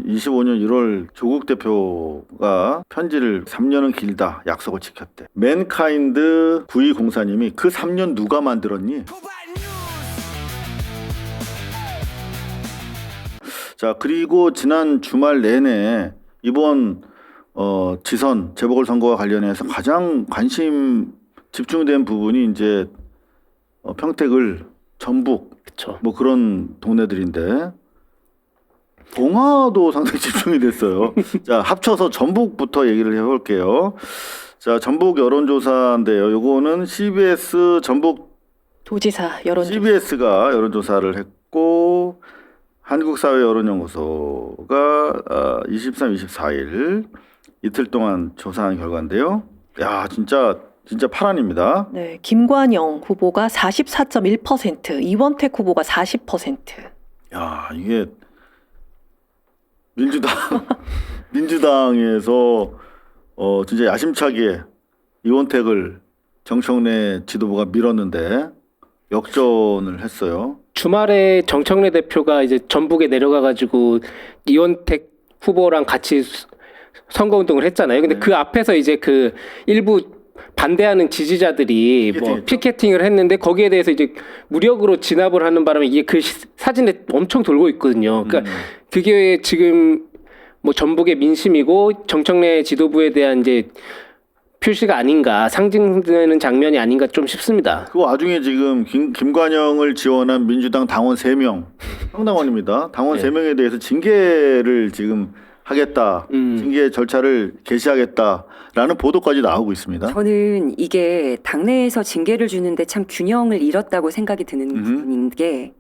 2025년 1월 조국 대표가 편지를 3년은 길다 약속을 지켰대. 맨카인드 9204님이 그 3년 누가 만들었니? 자, 그리고 지난 주말 내내 이번 지선 재보궐선거와 관련해서 가장 관심 집중된 부분이 이제 평택을 전북 그쵸. 뭐 그런 동네들인데 봉화도 상당히 집중이 됐어요. 자, 합쳐서 전북부터 얘기를 해볼게요. 자, 전북 여론조사인데요. 요거는 CBS 전북 도지사 여론조사. CBS가 여론조사를 했고 한국사회 여론연구소가 23, 24일 이틀 동안 조사한 결과인데요. 야, 진짜 파란입니다. 네, 김관영 후보가 44.1%, 이원택 후보가 40%. 야, 이게 민주당에서 진짜 야심차게 이원택을 정청래 지도부가 밀었는데 역전을 했어요. 주말에 정청래 대표가 이제 전북에 내려가가지고 이원택 후보랑 같이 선거운동을 했잖아요. 근데 네. 그 앞에서 이제 그 일부 반대하는 지지자들이 뭐 피켓팅을 했는데 거기에 대해서 이제 무력으로 진압을 하는 바람에 이게 그 사진에 엄청 돌고 있거든요. 그러니까 그게 지금 뭐 전북의 민심이고 정청래 지도부에 대한 이제 표시가 아닌가, 상징되는 장면이 아닌가 좀 싶습니다. 그 와중에 지금 김관영을 지원한 민주당 당원 3명, 상당원입니다. 당원 네. 3명에 대해서 징계를 지금 하겠다, 징계 절차를 개시하겠다라는 보도까지 나오고 있습니다. 저는 이게 당내에서 징계를 주는데 참 균형을 잃었다고 생각이 드는 부분인 게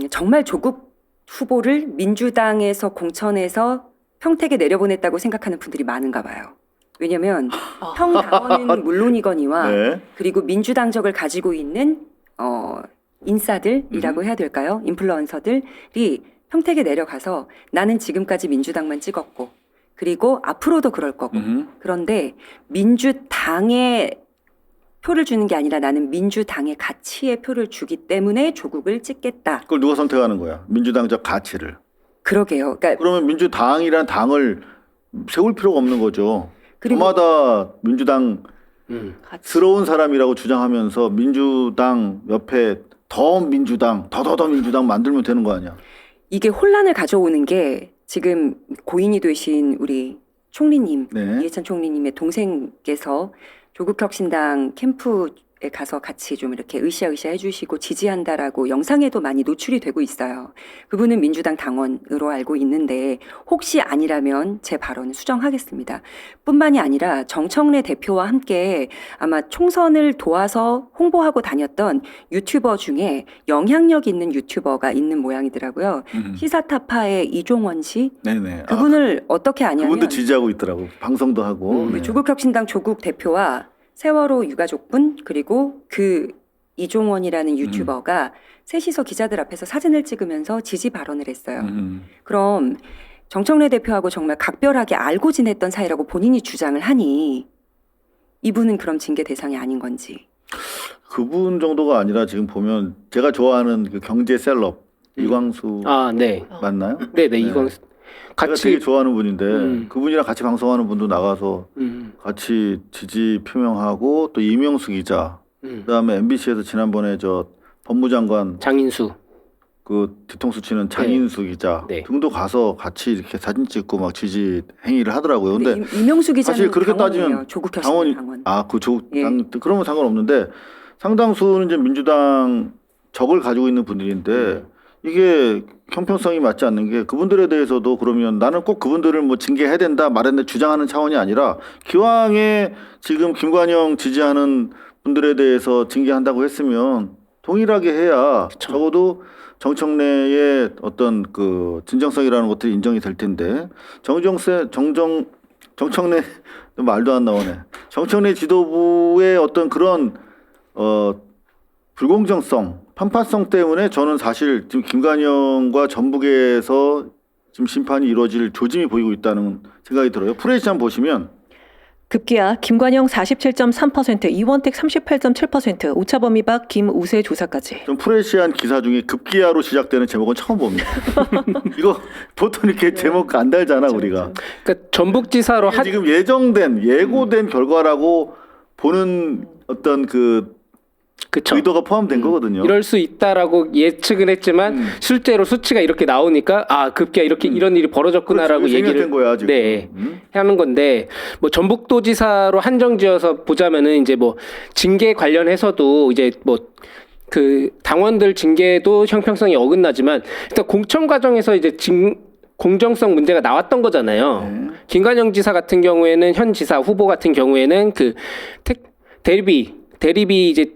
정말 조국 후보를 민주당에서 공천해서 평택에 내려보냈다고 생각하는 분들이 많은가 봐요. 왜냐하면 평당원은 물론이거니와 네. 그리고 민주당적을 가지고 있는 인사들이라고 해야 될까요? 인플루언서들이 평택에 내려가서 나는 지금까지 민주당만 찍었고 그리고 앞으로도 그럴 거고 그런데 민주당에 표를 주는 게 아니라 나는 민주당의 가치에 표를 주기 때문에 조국을 찍겠다. 그걸 누가 선택하는 거야? 민주당적 가치를. 그러게요. 그러니까 그러면 민주당이란 당을 세울 필요가 없는 거죠. 그리고 저마다 민주당스러운 사람이라고 주장하면서 민주당 옆에 더 민주당 만들면 되는 거 아니야? 이게 혼란을 가져오는 게 지금 고인이 되신 우리 총리님, 네. 이해찬 총리님의 동생께서 조국혁신당 캠프에 가서 같이 좀 이렇게 으쌰으쌰 해주시고 지지한다라고 영상에도 많이 노출이 되고 있어요. 그분은 민주당 당원으로 알고 있는데 혹시 아니라면 제 발언을 수정하겠습니다. 뿐만이 아니라 정청래 대표와 함께 아마 총선을 도와서 홍보하고 다녔던 유튜버 중에 영향력 있는 유튜버가 있는 모양이더라고요. 시사타파의 이종원 씨. 네네. 그분을 어떻게 아냐면 그분도 지지하고 있더라고. 방송도 하고. 네. 조국혁신당 조국 대표와 세월호 유가족분 그리고 그 이종원이라는 유튜버가 셋이서 기자들 앞에서 사진을 찍으면서 지지 발언을 했어요. 그럼 정청래 대표하고 정말 각별하게 알고 지냈던 사이라고 본인이 주장을 하니 이분은 그럼 징계 대상이 아닌 건지. 그분 정도가 아니라 지금 보면 제가 좋아하는 그 경제 셀럽 이광수 네. 맞나요? 네네. 이건 제가 같이 되게 좋아하는 분인데 그분이랑 같이 방송하는 분도 나가서 같이 지지 표명하고 또 이명수 기자 그다음에 MBC에서 지난번에 저 법무장관 장인수 그 뒤통수 치는 장인수 기자 네. 등도 가서 같이 이렇게 사진 찍고 막 지지 행위를 하더라고요. 근데 이명수 기자는 사실 그렇게 당원이에요. 따지면 조국혁신당 당원. 그 조국 예. 그러면 상관없는데 상당수는 이제 민주당 적을 가지고 있는 분들인데 이게 형평성이 맞지 않는 게 그분들에 대해서도 그러면 나는 꼭 그분들을 뭐 징계해야 된다 말했는데 주장하는 차원이 아니라 기왕에 지금 김관영 지지하는 분들에 대해서 징계한다고 했으면 동일하게 해야 그쵸. 적어도 정청래의 어떤 그 진정성이라는 것들이 인정이 될 텐데 정청래 말도 안 나오네. 정청래 지도부의 어떤 그런 불공정성, 편파성 때문에 저는 사실 지금 김관영과 전북에서 지금 심판이 이루어질 조짐이 보이고 있다는 생각이 들어요. 프레시 한번 보시면 급기야 김관영 47.3%, 이원택 38.7%, 오차범위 밖 김우세 조사까지. 좀 프레시한 기사 중에 급기야로 시작되는 제목은 처음 봅니다. 이거 보통 이렇게 제목 안 달잖아 우리가. 그러니까 전북지사로 이게 지금 예고된 결과라고 보는 어떤 그 그쵸. 의도가 포함된 거거든요. 이럴 수 있다라고 예측은 했지만 실제로 수치가 이렇게 나오니까 아 급기야 이렇게 이런 일이 벌어졌구나라고 그렇지, 얘기를 생략된 거야, 지금. 네 하는 건데 뭐 전북도지사로 한정지어서 보자면은 이제 뭐 징계 관련해서도 이제 뭐 그 당원들 징계도 형평성이 어긋나지만 일단 공천 과정에서 이제 공정성 문제가 나왔던 거잖아요. 김관영 지사 같은 경우에는 현 지사 후보 같은 경우에는 그 대리비 이제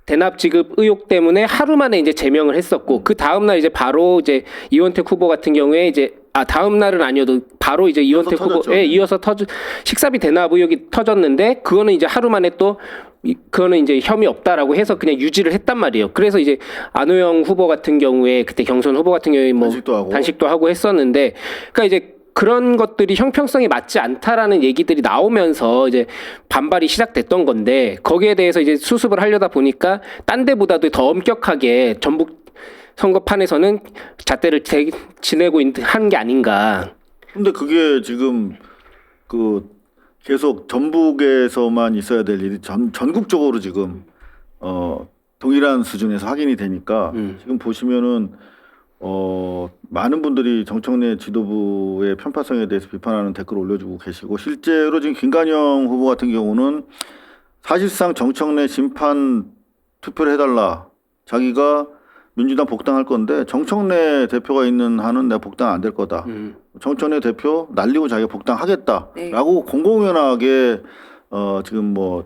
대납 지급 의혹 때문에 하루 만에 이제 제명을 했었고 그 다음 날 이제 바로 이제 이원택 후보 같은 경우에 이제 다음 날은 아니어도 바로 이제 이원택 후보에 이어서 식사비 대납 의혹이 터졌는데 그거는 이제 하루 만에 또 그거는 이제 혐의 없다라고 해서 그냥 유지를 했단 말이에요. 그래서 이제 안호영 후보 같은 경우에 그때 경선 후보 같은 경우에 뭐 단식도 하고 했었는데 그러니까 이제 그런 것들이 형평성이 맞지 않다라는 얘기들이 나오면서 이제 반발이 시작됐던 건데 거기에 대해서 이제 수습을 하려다 보니까 딴 데보다도 더 엄격하게 전북 선거판에서는 잣대를 지내고 한 게 아닌가. 근데 그게 지금 그 계속 전북에서만 있어야 될 일이 전국적으로 지금 동일한 수준에서 확인이 되니까 지금 보시면은 많은 분들이 정청래 지도부의 편파성에 대해서 비판하는 댓글을 올려주고 계시고 실제로 지금 김관영 후보 같은 경우는 사실상 정청래 심판 투표를 해달라. 자기가 민주당 복당할 건데 정청래 대표가 있는 한은 내가 복당 안 될 거다. 정청래 대표 날리고 자기가 복당하겠다라고 네. 공공연하게 지금 뭐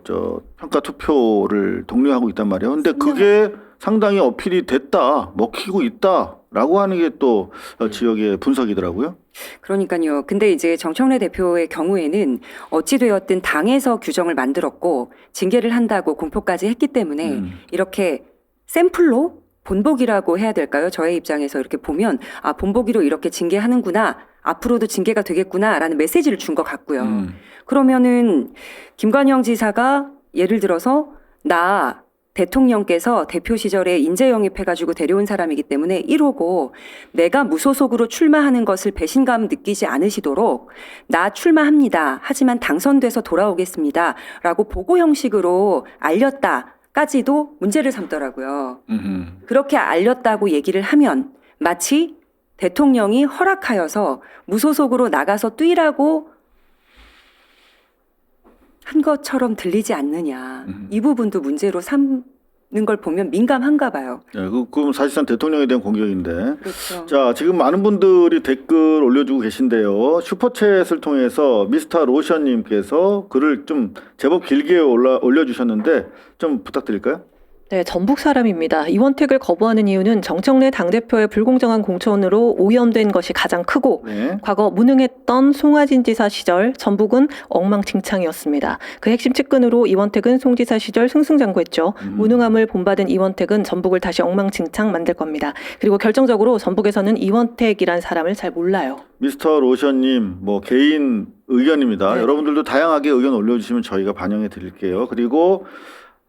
평가 투표를 독려하고 있단 말이에요. 근데 그게 상당히 어필이 됐다, 먹히고 있다라고 하는 게 또 지역의 분석이더라고요. 그러니까요. 근데 이제 정청래 대표의 경우에는 어찌되었든 당에서 규정을 만들었고 징계를 한다고 공표까지 했기 때문에 이렇게 샘플로 본보기라고 해야 될까요? 저의 입장에서 이렇게 보면 아 본보기로 이렇게 징계하는구나. 앞으로도 징계가 되겠구나라는 메시지를 준 것 같고요. 그러면은 김관영 지사가 예를 들어서 나 대통령께서 대표 시절에 인재 영입해가지고 데려온 사람이기 때문에 1호고 내가 무소속으로 출마하는 것을 배신감 느끼지 않으시도록 나 출마합니다. 하지만 당선돼서 돌아오겠습니다. 라고 보고 형식으로 알렸다까지도 문제를 삼더라고요. 그렇게 알렸다고 얘기를 하면 마치 대통령이 허락하여서 무소속으로 나가서 뛰라고 한 것처럼 들리지 않느냐. 이 부분도 문제로 삼는 걸 보면 민감한가 봐요. 네, 그럼 사실상 대통령에 대한 공격인데. 그렇죠. 자, 지금 많은 분들이 댓글 올려주고 계신데요. 슈퍼챗을 통해서 미스터 로션님께서 글을 좀 제법 길게 올려주셨는데 좀 부탁드릴까요? 네, 전북 사람입니다. 이원택을 거부하는 이유는 정청래 당대표의 불공정한 공천으로 오염된 것이 가장 크고 네. 과거 무능했던 송하진 지사 시절 전북은 엉망진창이었습니다. 그 핵심 측근으로 이원택은 송 지사 시절 승승장구했죠. 무능함을 본받은 이원택은 전북을 다시 엉망진창 만들 겁니다. 그리고 결정적으로 전북에서는 이원택이란 사람을 잘 몰라요. 미스터 로션님 뭐 개인 의견입니다. 네. 여러분들도 다양하게 의견 올려주시면 저희가 반영해 드릴게요. 그리고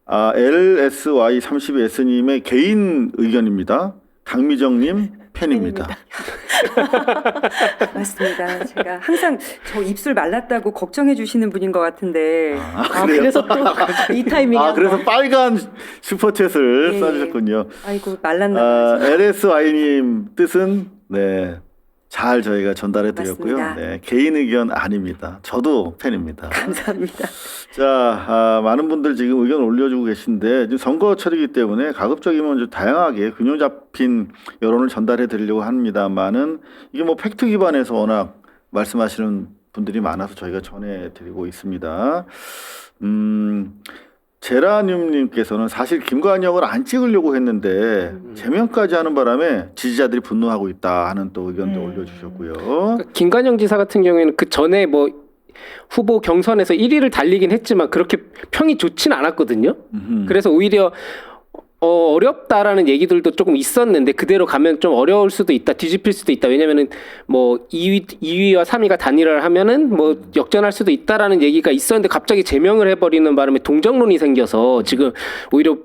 LSY32S님의 개인 의견입니다. 강미정님 팬입니다. 맞습니다. 제가 항상 저 입술 말랐다고 걱정해 주시는 분인 것 같은데. 그래요? 그래서 또 이 타이밍에 그래서 빨간 슈퍼챗을 예. 써주셨군요. 아이고 말랐나 봐요. LSY님 뜻은 네. 잘 저희가 전달해 드렸고요. 맞습니다. 네, 개인 의견 아닙니다. 저도 팬입니다. 감사합니다. 자, 많은 분들 지금 의견 올려주고 계신데 지금 선거철이기 때문에 가급적이면 좀 다양하게 균형 잡힌 여론을 전달해 드리려고 합니다만은 이게 뭐 팩트 기반에서 워낙 말씀하시는 분들이 많아서 저희가 전해 드리고 있습니다. 제라늄님께서는 사실 김관영을 안 찍으려고 했는데 제명까지 하는 바람에 지지자들이 분노하고 있다 하는 또 의견도 올려주셨고요. 그러니까 김관영 지사 같은 경우에는 그 전에 뭐 후보 경선에서 1위를 달리긴 했지만 그렇게 평이 좋지는 않았거든요. 그래서 오히려 어렵다라는 얘기들도 조금 있었는데 그대로 가면 좀 어려울 수도 있다, 뒤집힐 수도 있다. 왜냐면은 뭐 2위와 3위가 단일화를 하면은 뭐 역전할 수도 있다라는 얘기가 있었는데 갑자기 제명을 해버리는 바람에 동정론이 생겨서 지금 오히려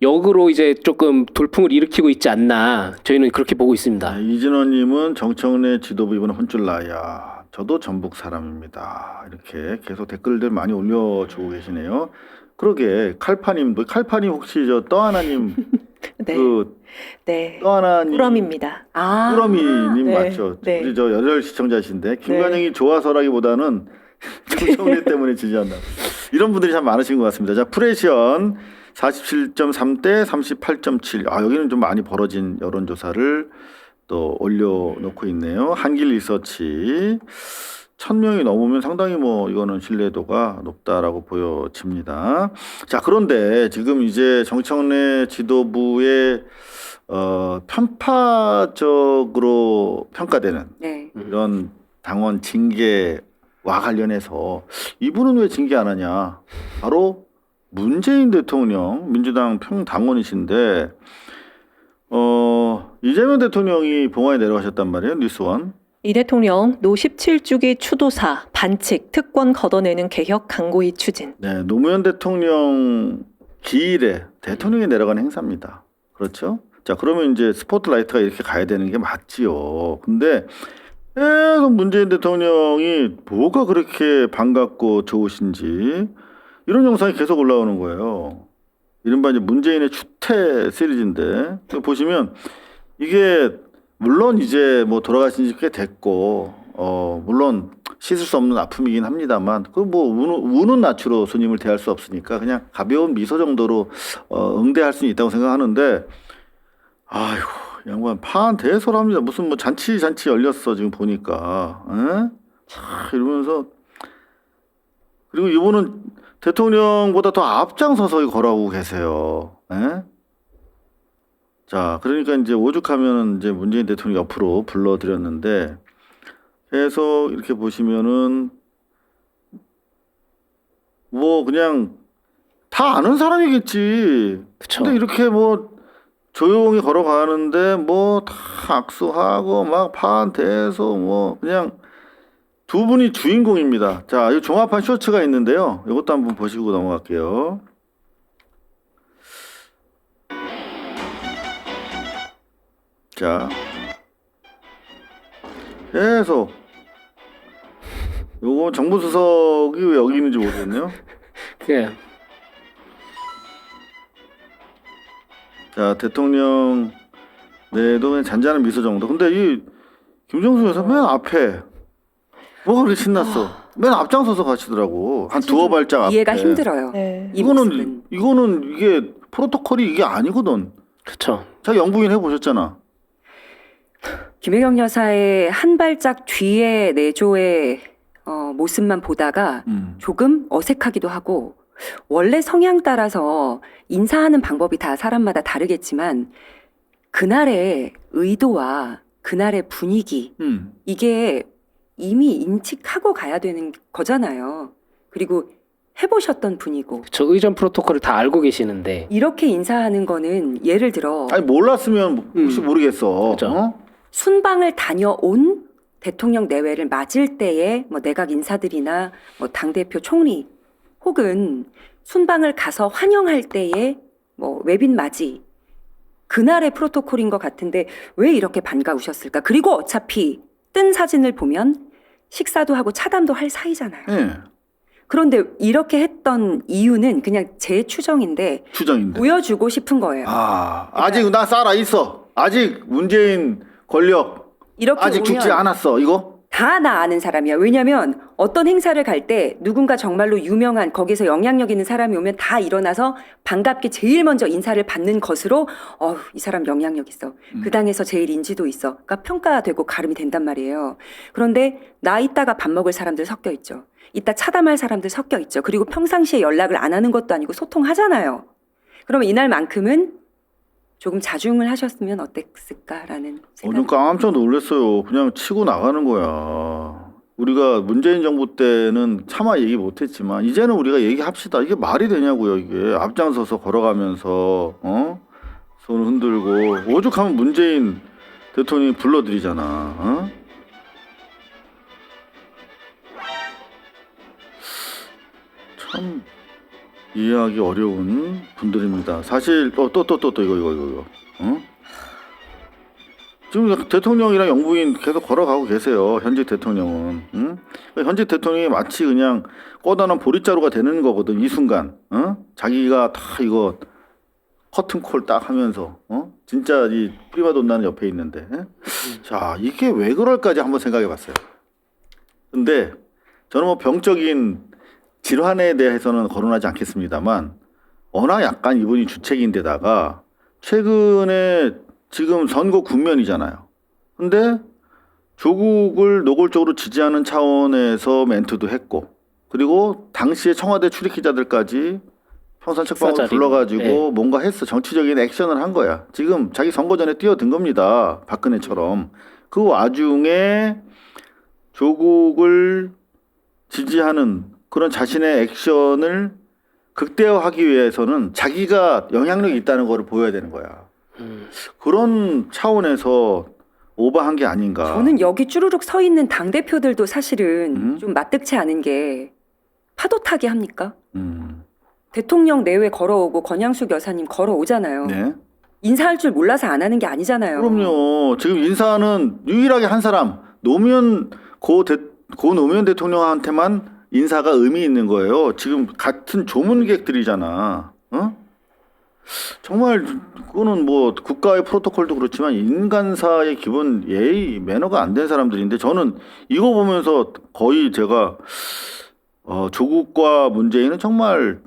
역으로 이제 조금 돌풍을 일으키고 있지 않나 저희는 그렇게 보고 있습니다. 이진원님은 정청래 지도부 이번에 혼쭐 나야. 저도 전북 사람입니다. 이렇게 계속 댓글들 많이 올려주고 계시네요. 그러게 칼파님도 칼파님 혹시 저 떠하나님 네. 그 네. 떠하나님 꾸러미입니다. 아, 꾸러미님 네. 맞죠? 네. 우리 저 열혈 시청자신데 김관영이 좋아서라기보다는 정청래 때문에 지지한다. 이런 분들이 참 많으신 것 같습니다. 자 프레시언 47.3대 38.7. 아 여기는 좀 많이 벌어진 여론조사를 또 올려놓고 있네요. 한길 리서치 1000명이 넘으면 상당히 뭐 이거는 신뢰도가 높다라고 보여집니다. 자 그런데 지금 이제 정청래 지도부의 편파적으로 평가되는 네. 이런 당원 징계와 관련해서 이분은 왜 징계 안 하냐? 바로 문재인 대통령 민주당 평당원이신데 이재명 대통령이 봉화에 내려가셨단 말이에요. 뉴스원. 이 대통령 노 17주기 추도사 반칙 특권 걷어내는 개혁 강고히 추진. 네, 노무현 대통령 기일에 대통령이 내려가는 행사입니다. 그렇죠? 자, 그러면 이제 스포트라이트가 이렇게 가야 되는 게 맞지요. 근데 계속 문재인 대통령이 뭐가 그렇게 반갑고 좋으신지 이런 영상이 계속 올라오는 거예요. 이른바 이제 문재인의 추태 시리즈인데 보시면 이게 물론 이제 뭐 돌아가신 지 꽤 됐고 물론 씻을 수 없는 아픔이긴 합니다만 그 뭐 우는 낯으로 스님을 대할 수 없으니까 그냥 가벼운 미소 정도로 응대할 수는 있다고 생각하는데 아이고 양반 파한 대소랍니다. 무슨 뭐 잔치 열렸어 지금 보니까 이러면서 그리고 이분은 대통령보다 더 앞장서서 걸어오고 계세요. 에? 자, 그러니까 이제 오죽하면 이제 문재인 대통령 옆으로 불러드렸는데 계속 이렇게 보시면은 뭐 그냥 다 아는 사람이겠지. 그쵸. 근데 이렇게 뭐 조용히 걸어가는데 뭐 다 악수하고 막 파한대서 뭐 그냥 두 분이 주인공입니다. 자, 이 종합한 쇼츠가 있는데요. 이것도 한번 보시고 넘어갈게요. 자, 계속 요거 정부수석이 왜 여기 있는지 모르겠네요. 예. 자, 대통령 내도 그냥 잔잔한 미소 정도. 근데 이 김정수 여사 맨 앞에 뭐가 그렇게 신났어? 맨 앞장서서 가시더라고. 한 두어 발짝 앞에. 이해가 힘들어요. 네. 이 모습은. 이거는 이게 프로토콜이 이게 아니거든. 그렇죠. 자, 영부인 해보셨잖아. 김혜경 여사의 한 발짝 뒤에 내조의 모습만 보다가 조금 어색하기도 하고 원래 성향 따라서 인사하는 방법이 다 사람마다 다르겠지만 그날의 의도와 그날의 분위기 이게 이미 인식하고 가야 되는 거잖아요. 그리고 해보셨던 분이고 저 의전 프로토콜을 다 알고 계시는데 이렇게 인사하는 거는 예를 들어 아니 몰랐으면 혹시 모르겠어. 그죠. 어? 순방을 다녀온 대통령 내외를 맞을 때의 뭐 내각 인사들이나 뭐 당대표 총리 혹은 순방을 가서 환영할 때의 뭐 외빈 맞이 그날의 프로토콜인 것 같은데 왜 이렇게 반가우셨을까? 그리고 어차피 뜬 사진을 보면 식사도 하고 차담도 할 사이잖아요. 예. 그런데 이렇게 했던 이유는 그냥 제 추정인데 추정인데. 보여주고 싶은 거예요. 아직 나 살아 있어. 아직 문재인 권력 이렇게 아직 죽지 오면 않았어. 이거? 다 나 아는 사람이야. 왜냐면 어떤 행사를 갈 때 누군가 정말로 유명한 거기서 영향력 있는 사람이 오면 다 일어나서 반갑게 제일 먼저 인사를 받는 것으로 이 사람 영향력 있어. 그 당에서 제일 인지도 있어. 그러니까 평가되고 가름이 된단 말이에요. 그런데 나 이따가 밥 먹을 사람들 섞여 있죠. 이따 차담할 사람들 섞여 있죠. 그리고 평상시에 연락을 안 하는 것도 아니고 소통하잖아요. 그러면 이날만큼은 조금 자중을 하셨으면 어땠을까라는 좀 생각. 깜짝 놀랐어요. 그냥 치고 나가는 거야. 우리가 문재인 정부 때는 차마 얘기 못했지만 이제는 우리가 얘기합시다. 이게 말이 되냐고요. 이게 앞장서서 걸어가면서 손 흔들고 오죽하면 문재인 대통령이 불러드리잖아. 어? 참 이해하기 어려운 분들입니다. 사실 또 이거. 어? 지금 대통령이랑 영부인 계속 걸어가고 계세요. 현직 대통령은. 응? 현직 대통령이 마치 그냥 꺼다놓은 보릿자루가 되는 거거든. 이 순간. 어? 자기가 다 이거 커튼콜 딱 하면서 진짜 이 프리마돈나는 옆에 있는데. 자, 이게 왜 그럴까지 한번 생각해 봤어요. 근데 저는 뭐 병적인 질환에 대해서는 거론하지 않겠습니다만 워낙 약간 이분이 주책인데다가 최근에 지금 선거 국면이잖아요. 근데 조국을 노골적으로 지지하는 차원에서 멘트도 했고 그리고 당시에 청와대 출입 기자들까지 평산 책방으로 사자리로. 불러가지고 네. 뭔가 했어. 정치적인 액션을 한 거야. 지금 자기 선거 전에 뛰어든 겁니다. 박근혜처럼. 그 와중에 조국을 지지하는 그런 자신의 액션을 극대화하기 위해서는 자기가 영향력이 있다는 걸 보여야 되는 거야. 그런 차원에서 오버한 게 아닌가. 저는 여기 쭈루룩 서 있는 당대표들도 사실은 좀 마뜩치 않은 게 파도 타기 합니까? 대통령 내외 걸어오고 권양숙 여사님 걸어오잖아요. 네. 인사할 줄 몰라서 안 하는 게 아니잖아요. 그럼요. 지금 인사는 유일하게 한 사람 노무현 고 노무현 대통령한테만 인사가 의미 있는 거예요. 지금 같은 조문객들이잖아. 어? 정말 그거는 뭐 국가의 프로토콜도 그렇지만 인간사의 기본 예의 매너가 안 된 사람들인데 저는 이거 보면서 거의 제가 조국과 문재인은 정말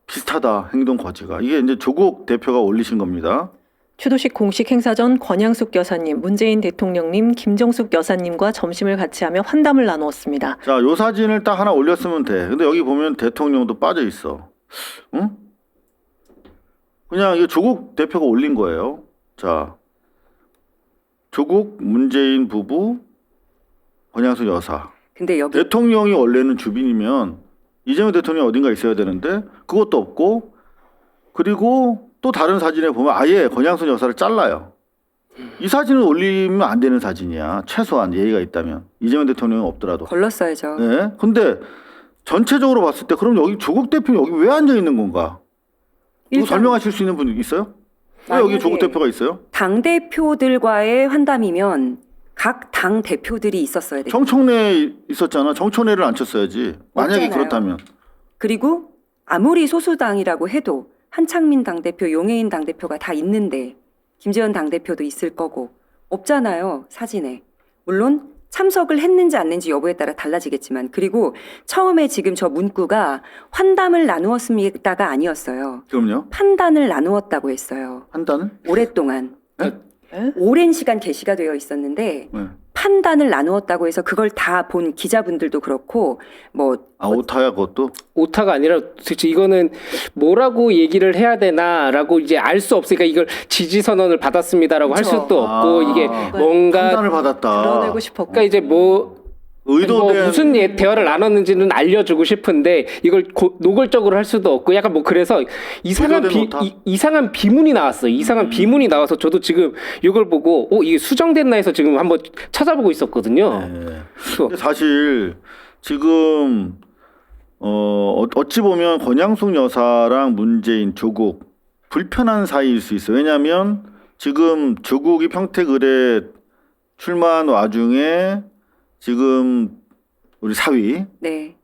비슷하다 행동 거지가 이게 이제 조국 대표가 올리신 겁니다. 추도식 공식 행사 전 권양숙 여사님, 문재인 대통령님, 김정숙 여사님과 점심을 같이 하며 환담을 나누었습니다. 자, 요 사진을 딱 하나 올렸으면 돼. 근데 여기 보면 대통령도 빠져 있어. 응? 그냥 이게 조국 대표가 올린 거예요. 자, 조국, 문재인 부부, 권양숙 여사. 근데 여기 대통령이 원래는 주빈이면 이재명 대통령이 어딘가 있어야 되는데 그것도 없고 그리고 또 다른 사진에 보면 아예 권양숙 여사를 잘라요. 이 사진을 올리면 안 되는 사진이야. 최소한 예의가 있다면. 이재명 대통령이 없더라도. 걸렀어야죠. 네. 근데 전체적으로 봤을 때 그럼 여기 조국 대표는 여기 왜 앉아 있는 건가? 누구 일단 설명하실 수 있는 분 있어요? 왜 여기 만약에 조국 대표가 있어요? 당대표들과의 환담이면 각 당 대표들이 있었어야 돼요. 정청래 있었잖아. 정청래를 앉혔어야지. 만약에 없잖아요. 그렇다면. 그리고 아무리 소수당이라고 해도 한창민 당대표, 용해인 당대표가 다 있는데 김재원 당대표도 있을 거고 없잖아요. 사진에. 물론 참석을 했는지 안 했는지 여부에 따라 달라지겠지만 그리고 처음에 지금 저 문구가 환담을 나누었습니다가 아니었어요. 그럼요. 판단을 나누었다고 했어요. 판단은? 오랫동안. 네? 오랜 시간 게시가 되어 있었는데 네. 판단을 나누었다고 해서 그걸 다 본 기자분들도 그렇고 뭐 아, 오타야 그것도? 오타가 아니라 도대체 이거는 뭐라고 얘기를 해야 되나라고 이제 알 수 없으니까 이걸 지지 선언을 받았습니다라고 할 그쵸. 수도 없고 아, 이게 뭔가 판단을 받았다. 드러내고 싶었고. 그러니까 이제 뭐 의도된 무슨 대화를 나눴는지는 알려주고 싶은데 이걸 노골적으로 할 수도 없고 약간 뭐 그래서 이상한 의도된 오타? 이상한 비문이 나왔어요. 이상한 비문이 나와서 저도 지금 이걸 보고 이게 수정됐나 해서 지금 한번 찾아보고 있었거든요. 네. 그래서 근데 사실 지금 어찌 보면 권양숙 여사랑 문재인, 조국 불편한 사이일 수 있어요. 왜냐하면 지금 조국이 평택을에 출마한 와중에 지금 우리 사위 네.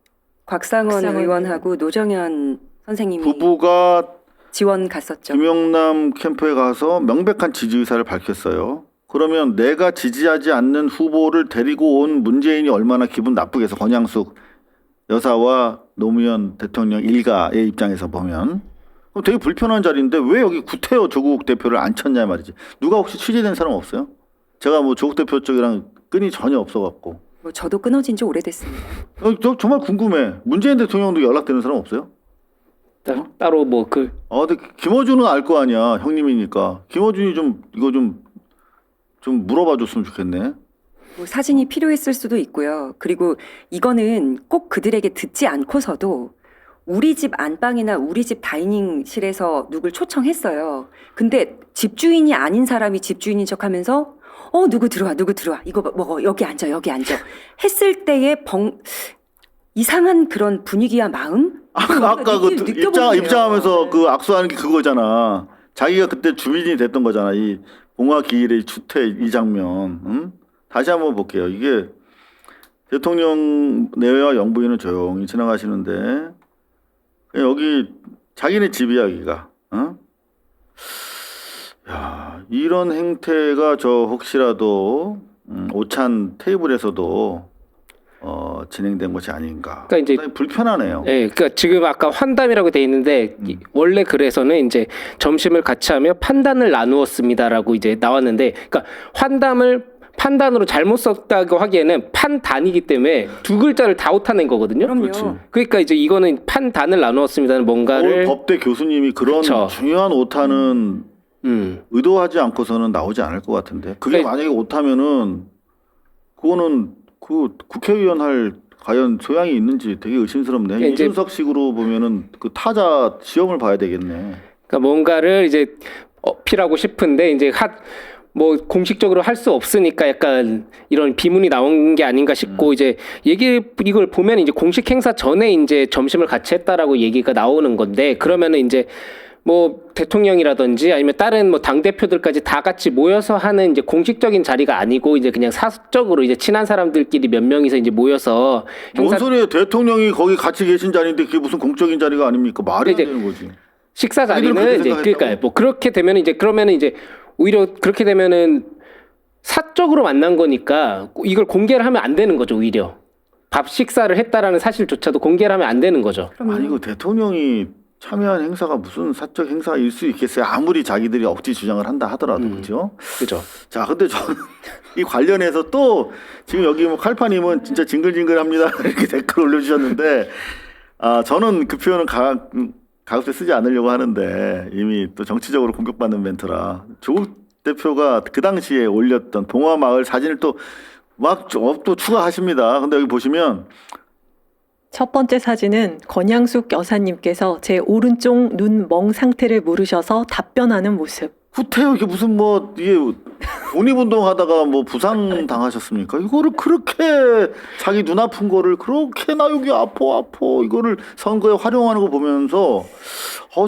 곽상원 곽상원 의원하고 노정현 선생님이 부부가 지원 갔었죠. 김영남 캠프에 가서 명백한 지지 의사를 밝혔어요. 그러면 내가 지지하지 않는 후보를 데리고 온 문재인이 얼마나 기분 나쁘겠어. 권양숙 여사와 노무현 대통령 일가의 입장에서 보면. 그럼 되게 불편한 자리인데 왜 여기 구태여 조국 대표를 안 쳤냐 말이지. 누가 혹시 취재된 사람 없어요? 제가 뭐 조국 대표 쪽이랑 끈이 전혀 없어갖고. 뭐 저도 끊어진 지 오래됐습니다. 저 정말 궁금해. 문재인 대통령도 연락되는 사람 없어요? 따로 뭐 그 근데 김어준은 알 거 아니야. 형님이니까. 김어준이 좀 이거 좀 물어봐 줬으면 좋겠네. 뭐 사진이 필요했을 수도 있고요. 그리고 이거는 꼭 그들에게 듣지 않고서도 우리 집 안방이나 우리 집 다이닝실에서 누굴 초청했어요. 근데 집주인이 아닌 사람이 집주인인 척하면서 누구 들어와 이거 먹어 여기 앉아 했을 때의 이상한 그런 분위기와 마음 아까 그 입장하면서 그 악수하는 게 그거잖아. 자기가 그때 주민이 됐던 거잖아. 이 봉화기일의 추태 이 장면. 응? 다시 한번 볼게요. 이게 대통령 내외와 영부인은 조용히 지나가시는데 여기 자기네 집이야 여기가. 어? 야, 이런 행태가 저 혹시라도 오찬 테이블에서도 진행된 것이 아닌가. 그러니까 이제 상당히 불편하네요. 예, 그러니까 지금 아까 환담이라고 돼 있는데 원래 글에서는 이제 점심을 같이 하며 판단을 나누었습니다라고 이제 나왔는데, 그러니까 환담을 판단으로 잘못 썼다고 하기에는 판단이기 때문에 두 글자를 다 오타낸 거거든요. 그럼요. 그렇지. 그러니까 이제 이거는 판단을 나누었습니다는 뭔가를 법대 교수님이 그런 그쵸. 중요한 오타는 의도하지 않고서는 나오지 않을 것 같은데 그게 그러니까 만약에 오타면은 그거는 그 국회의원 할 과연 소양이 있는지 되게 의심스럽네. 그러니까 이제 이준석식으로 보면은 그 타자 시험을 봐야 되겠네. 그러니까 뭔가를 이제 어필하고 싶은데 이제 뭐 공식적으로 할 수 없으니까 약간 이런 비문이 나온 게 아닌가 싶고 이제 이걸 보면 이제 공식 행사 전에 이제 점심을 같이 했다라고 얘기가 나오는 건데, 그러면은 이제 뭐 대통령이라든지 아니면 다른 뭐 당 대표들까지 다 같이 모여서 하는 이제 공식적인 자리가 아니고 이제 그냥 사적으로 이제 친한 사람들끼리 몇 명이서 이제 모여서 뭔 소리예요? 대통령이 거기 같이 계신 자리인데 그게 무슨 공적인 자리가 아닙니까? 말이 안 이제 되는 거지. 식사 자기들 자리는 그렇게 이제 생각했다고? 그러니까 뭐 그렇게 되면 이제 그러면은 이제 오히려 그렇게 되면은 사적으로 만난 거니까 이걸 공개를 하면 안 되는 거죠. 오히려 밥 식사를 했다라는 사실조차도 공개를 하면 안 되는 거죠. 아니 이거 대통령이 참여한 행사가 무슨 사적 행사일 수 있겠어요? 아무리 자기들이 억지 주장을 한다 하더라도 그렇죠? 그죠. 자, 근데 저는 이 관련해서 또 지금 여기 뭐 칼파님은 진짜 징글징글합니다 이렇게 댓글 올려주셨는데 저는 그 표현은 가급적 쓰지 않으려고 하는데 이미 또 정치적으로 공격받는 멘트라 조국 대표가 그 당시에 올렸던 봉화마을 사진을 또 막 또 추가하십니다. 근데 여기 보시면 첫 번째 사진은 권양숙 여사님께서 제 오른쪽 눈 멍 상태를 물으셔서 답변하는 모습. 후퇴요. 이게 무슨 뭐 이게 독립운동하다가 뭐 부상 당하셨습니까? 이거를 그렇게 자기 눈 아픈 거를 그렇게 나 여기 아파 이거를 선거에 활용하는 거 보면서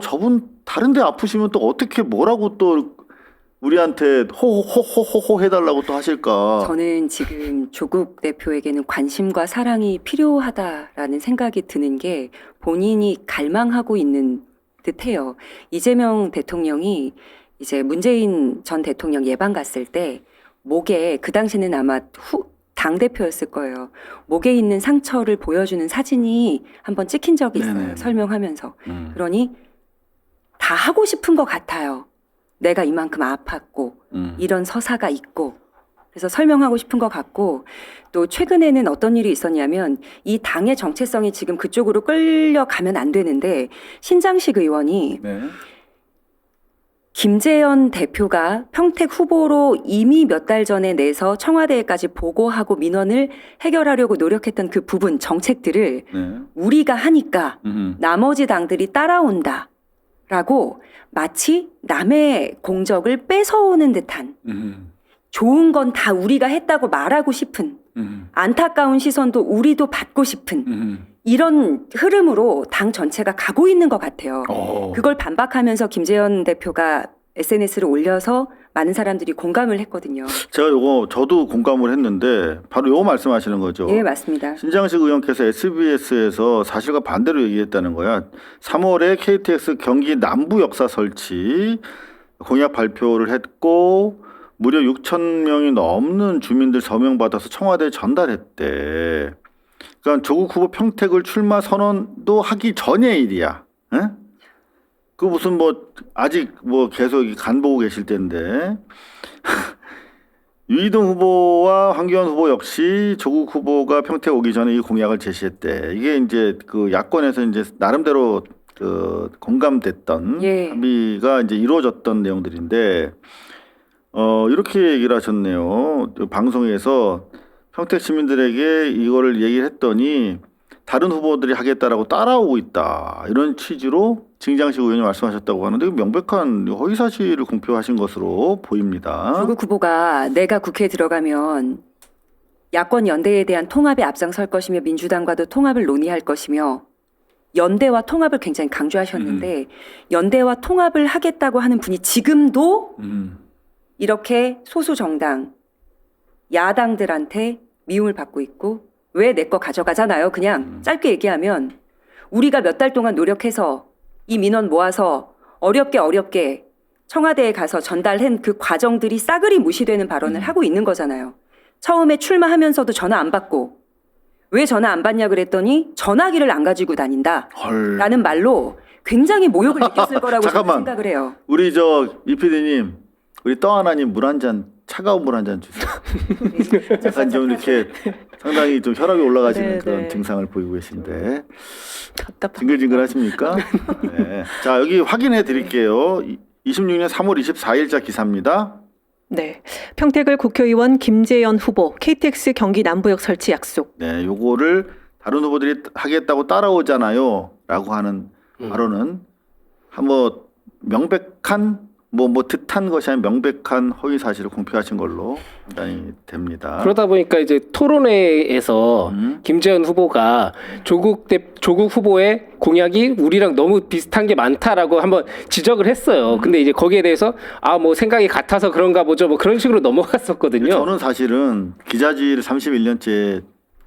저분 다른데 아프시면 또 어떻게 뭐라고 또 우리한테 호호호호호 해달라고 또 하실까? 저는 지금 조국 대표에게는 관심과 사랑이 필요하다라는 생각이 드는 게 본인이 갈망하고 있는 듯해요. 이재명 대통령이 이제 문재인 전 대통령 예방 갔을 때 목에, 그 당시는 아마 당대표였을 거예요. 목에 있는 상처를 보여주는 사진이 한번 찍힌 적이 있어요. 네네. 설명하면서. 그러니 다 하고 싶은 것 같아요. 내가 이만큼 아팠고 이런 서사가 있고 그래서 설명하고 싶은 것 같고, 또 최근에는 어떤 일이 있었냐면 이 당의 정체성이 지금 그쪽으로 끌려가면 안 되는데 신장식 의원이 네. 김재현 대표가 평택 후보로 이미 몇 달 전에 내서 청와대에까지 보고하고 민원을 해결하려고 노력했던 그 부분 정책들을 네. 우리가 하니까 나머지 당들이 따라온다 라고 마치 남의 공적을 뺏어오는 듯한, 좋은 건 다 우리가 했다고 말하고 싶은, 안타까운 시선도 우리도 받고 싶은 이런 흐름으로 당 전체가 가고 있는 것 같아요. 그걸 반박하면서 김재현 대표가 SNS를 올려서 많은 사람들이 공감을 했거든요. 제가 저도 공감을 했는데 바로 요거 말씀하시는 거죠. 예, 맞습니다. 신장식 의원께서 SBS에서 사실과 반대로 얘기했다는 거야. 3월에 KTX 경기 남부 역사 설치 공약 발표를 했고 무려 6천 명이 넘는 주민들 서명 받아서 청와대에 전달했대. 그러니까 조국 후보 평택을 출마 선언도 하기 전의 일이야. 에? 그 무슨 뭐 아직 뭐 계속 간 보고 계실 때인데 유이동 후보와 황교안 후보 역시 조국 후보가 평택 오기 전에 이 공약을 제시했대. 이게 이제 그 야권에서 이제 나름대로 그 공감됐던 합의가 이제 이루어졌던 내용들인데 이렇게 얘기를 하셨네요. 방송에서 평택 시민들에게 이거를 얘기를 했더니 다른 후보들이 하겠다라고 따라오고 있다. 이런 취지로 진장식 의원이 말씀하셨다고 하는데 명백한 허위 사실을 공표하신 것으로 보입니다. 조국 후보가 내가 국회에 들어가면 야권 연대에 대한 통합에 앞장설 것이며 민주당과도 통합을 논의할 것이며 연대와 통합을 굉장히 강조하셨는데 연대와 통합을 하겠다고 하는 분이 지금도 이렇게 소수 정당, 야당들한테 미움을 받고 있고 왜 내 거 가져가잖아요. 그냥 짧게 얘기하면 우리가 몇 달 동안 노력해서 이 민원 모아서 어렵게 청와대에 가서 전달한 그 과정들이 싸그리 무시되는 발언을 하고 있는 거잖아요. 처음에 출마하면서도 전화 안 받고 왜 전화 안 받냐 그랬더니 전화기를 안 가지고 다닌다 헐. 라는 말로 굉장히 모욕을 느꼈을 거라고 저는 잠깐만. 생각을 해요. 우리 이 PD님, 우리 떠하나님 물 한 잔, 차가운 물 한 잔 주세요. 약간 좀 이렇게 상당히 좀 혈압이 올라가시는 네, 그런 네. 증상을 보이고 계신데 답답합니다. 징글징글 하십니까? 네. 자, 여기 확인해 드릴게요. 26년 3월 24일자 기사입니다. 네. 평택을 국회의원 김재현 후보 KTX 경기 남부역 설치 약속. 네, 요거를 다른 후보들이 하겠다고 따라오잖아요. 라고 하는 발언은 한번 명백한 뭐 듯한 것이 아닌 명백한 허위 사실을 공표하신 걸로 판단이 됩니다. 그러다 보니까 이제 토론회에서 김재현 후보가 조국 후보의 공약이 우리랑 너무 비슷한 게 많다라고 한번 지적을 했어요. 근데 이제 거기에 대해서 뭐 생각이 같아서 그런가 보죠. 뭐 그런 식으로 넘어갔었거든요. 저는 사실은 기자질 31년째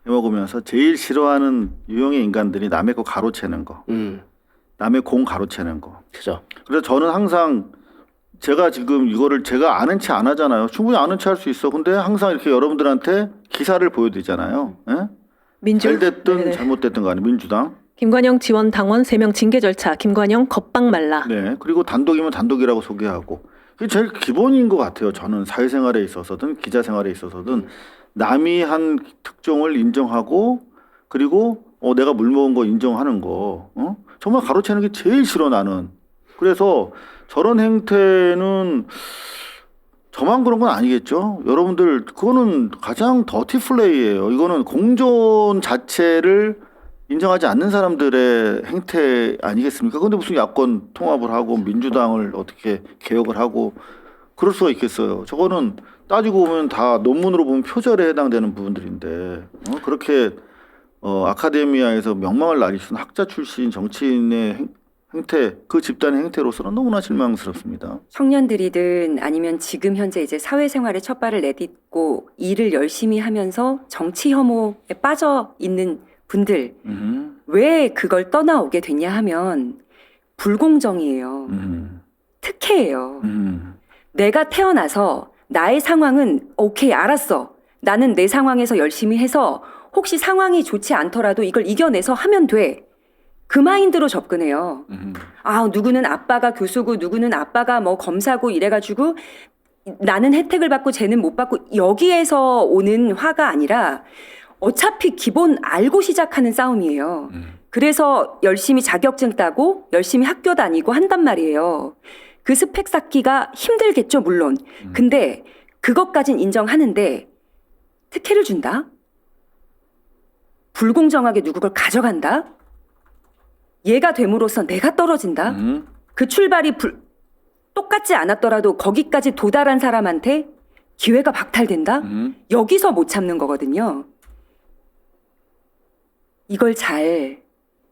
해먹으면서 제일 싫어하는 유형의 인간들이 남의 거 가로채는 거, 남의 공 가로채는 거. 그죠. 그래서 저는 항상 제가 지금 이거를 제가 아는 체 안 하잖아요. 충분히 아는 체 할 수 있어. 근데 항상 이렇게 여러분들한테 기사를 보여드리잖아요. 예? 잘 됐든 네네. 잘못됐든 간에 민주당. 김관영 지원 당원 3명 징계 절차. 김관영 겁박 말라. 네. 그리고 단독이면 단독이라고 소개하고. 그게 제일 기본인 것 같아요. 저는 사회생활에 있어서든 기자생활에 있어서든 남이 한 특종을 인정하고 그리고 내가 물 먹은 거 인정하는 거. 정말 가로채는 게 제일 싫어 나는. 그래서 저런 행태는 저만 그런 건 아니겠죠. 여러분들 그거는 가장 더티 플레이예요. 이거는 공존 자체를 인정하지 않는 사람들의 행태 아니겠습니까? 근데 무슨 야권 통합을 하고 민주당을 어떻게 개혁을 하고 그럴 수가 있겠어요. 저거는 따지고 보면 다 논문으로 보면 표절에 해당되는 부분들인데 그렇게 아카데미아에서 명망을 날리신 학자 출신 정치인의 행태, 그 집단의 행태로서는 너무나 실망스럽습니다. 청년들이든 아니면 지금 현재 이제 사회생활에 첫 발을 내딛고 일을 열심히 하면서 정치 혐오에 빠져 있는 분들 왜 그걸 떠나오게 됐냐 하면 불공정이에요. 특혜예요. 내가 태어나서 나의 상황은 오케이 알았어. 나는 내 상황에서 열심히 해서 혹시 상황이 좋지 않더라도 이걸 이겨내서 하면 돼. 그 마인드로 접근해요. 누구는 아빠가 교수고 누구는 아빠가 뭐 검사고 이래가지고 나는 혜택을 받고 쟤는 못 받고 여기에서 오는 화가 아니라 어차피 기본 알고 시작하는 싸움이에요. 그래서 열심히 자격증 따고 열심히 학교 다니고 한단 말이에요. 그 스펙 쌓기가 힘들겠죠, 물론. 근데 그것까진 인정하는데 특혜를 준다? 불공정하게 누구 걸 가져간다? 얘가 됨으로써 내가 떨어진다? 그 출발이 똑같지 않았더라도 거기까지 도달한 사람한테 기회가 박탈된다? 여기서 못 참는 거거든요. 이걸 잘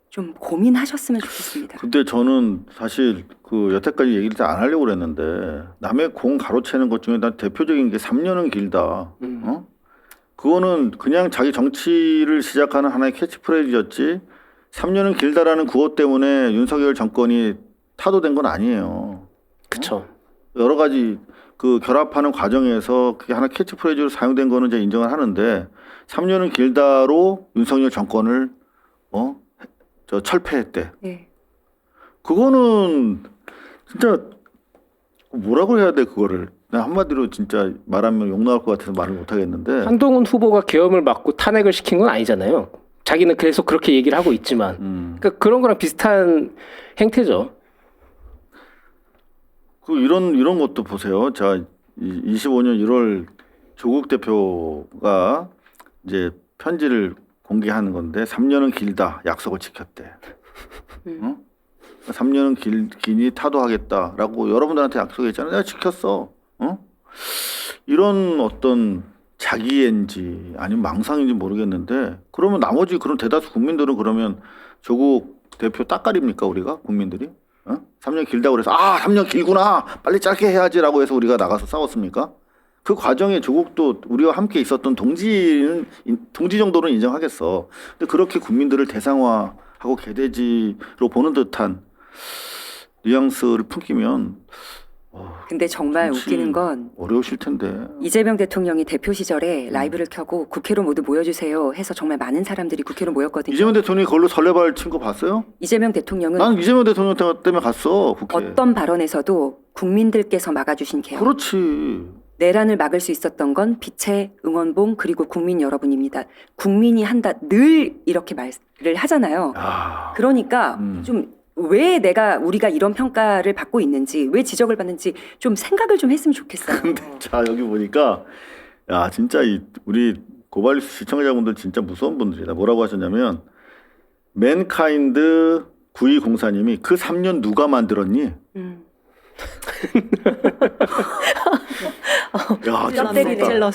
좀 고민하셨으면 좋겠습니다. 근데 저는 사실 그 여태까지 얘기를 잘 안 하려고 그랬는데 남의 공 가로채는 것 중에 난 대표적인 게 3년은 길다. 그거는 그냥 자기 정치를 시작하는 하나의 캐치프레이즈였지 3년은 길다라는 그것 때문에 윤석열 정권이 타도된 건 아니에요. 그쵸. 여러 가지 그 결합하는 과정에서 그게 하나 캐치프레이즈로 사용된 거는 제가 인정을 하는데 3년은 길다로 윤석열 정권을 철폐했대. 네. 그거는 진짜 뭐라고 해야 돼 그거를. 나 한마디로 진짜 말하면 욕 나올 것 같아서 말을 못 하겠는데. 한동훈 후보가 계엄을 막고 탄핵을 시킨 건 아니잖아요. 자기는 계속 그렇게 얘기를 하고 있지만 그러니까 그런 거랑 비슷한 행태죠. 이런 것도 보세요. 자, 25년 1월 조국 대표가 이제 편지를 공개하는 건데 3년은 길다. 약속을 지켰대. 어? 3년은 기니 타도하겠다라고 여러분들한테 약속했잖아요. 내가 지켰어. 어? 이런 어떤 자기애인지 아니면 망상인지 모르겠는데 그러면 나머지 그런 대다수 국민들은 그러면 조국 대표 따까리입니까 우리가 국민들이? 어? 3년 길다고 그래서 3년 길구나 빨리 짧게 해야지라고 해서 우리가 나가서 싸웠습니까? 그 과정에 조국도 우리와 함께 있었던 동지 정도는 인정하겠어. 근데 그렇게 국민들을 대상화하고 개돼지로 보는 듯한 뉘앙스를 풍기면 근데 정말 정치 웃기는 건 어려우실 텐데. 이재명 대통령이 대표 시절에 라이브를 켜고 국회로 모두 모여주세요 해서 정말 많은 사람들이 국회로 모였거든요. 이재명 대통령이 그걸로 설레발 친 거 봤어요? 이재명 대통령은 나는 이재명 대통령 때문에 갔어 국회. 어떤 발언에서도 국민들께서 막아주신 개혁, 그렇지. 내란을 막을 수 있었던 건 빛의 응원봉 그리고 국민 여러분입니다. 국민이 한다 늘 이렇게 말을 하잖아요. 야. 그러니까 좀 왜 우리가 이런 평가를 받고 있는지 왜 지적을 받는지 좀 생각을 좀 했으면 좋겠어요. 자 여기 보니까 야 진짜 우리 고발뉴스 시청자분들 진짜 무서운 분들이다. 뭐라고 하셨냐면 맨카인드 9204님이 그 3년 누가 만들었니? 음. 야 찔러 때리네. 진짜. 찔렀어.